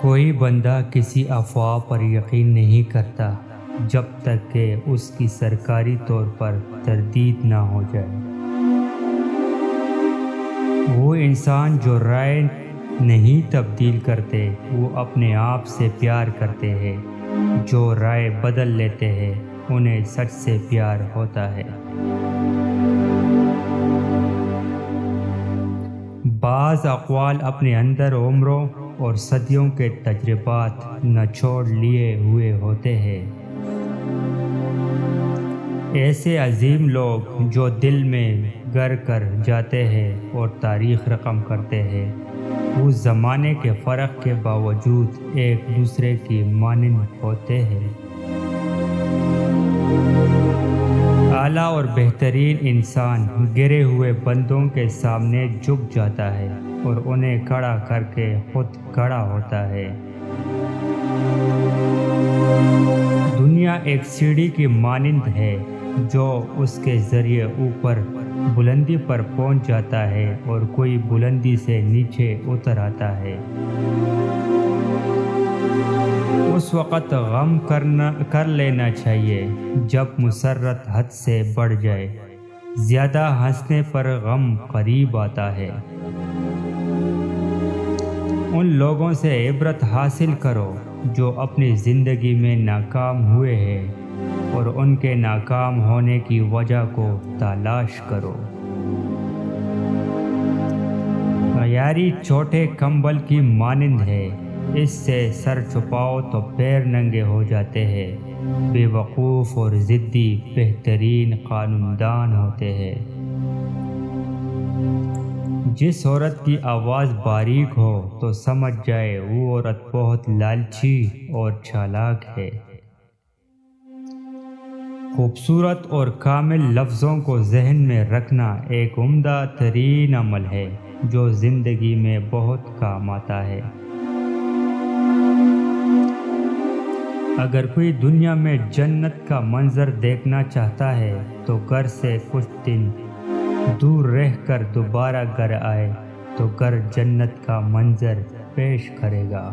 کوئی بندہ کسی افواہ پر یقین نہیں کرتا جب تک کہ اس کی سرکاری طور پر تردید نہ ہو جائے۔ وہ انسان جو رائے نہیں تبدیل کرتے وہ اپنے آپ سے پیار کرتے ہیں، جو رائے بدل لیتے ہیں انہیں سچ سے پیار ہوتا ہے۔ بعض اقوال اپنے اندر عمروں اور صدیوں کے تجربات نچوڑ لیے ہوئے ہوتے ہیں۔ ایسے عظیم لوگ جو دل میں گر کر جاتے ہیں اور تاریخ رقم کرتے ہیں، اس زمانے کے فرق کے باوجود ایک دوسرے کی مانند ہوتے ہیں۔ اعلیٰ اور بہترین انسان گرے ہوئے بندوں کے سامنے جھک جاتا ہے اور انہیں کھڑا کر کے خود کھڑا ہوتا ہے۔ دنیا ایک سیڑھی کی مانند ہے جو اس کے ذریعے اوپر بلندی پر پہنچ جاتا ہے اور کوئی بلندی سے نیچے اتر آتا ہے۔ اس وقت غم کر لینا چاہیے جب مسرت حد سے بڑھ جائے، زیادہ ہنسنے پر غم قریب آتا ہے۔ ان لوگوں سے عبرت حاصل کرو جو اپنی زندگی میں ناکام ہوئے ہیں اور ان کے ناکام ہونے کی وجہ کو تلاش کرو۔ غیاری چھوٹے کمبل کی مانند ہے، اس سے سر چھپاؤ تو پیر ننگے ہو جاتے ہیں۔ بے وقوف اور ضدی بہترین قانون دان ہوتے ہیں۔ جس عورت کی آواز باریک ہو تو سمجھ جائے وہ عورت بہت لالچی اور چالاک ہے۔ خوبصورت اور کامل لفظوں کو ذہن میں رکھنا ایک عمدہ ترین عمل ہے جو زندگی میں بہت کام آتا ہے۔ اگر کوئی دنیا میں جنت کا منظر دیکھنا چاہتا ہے تو گھر سے کچھ دن دور رہ کر دوبارہ گھر آئے تو گھر جنت کا منظر پیش کرے گا۔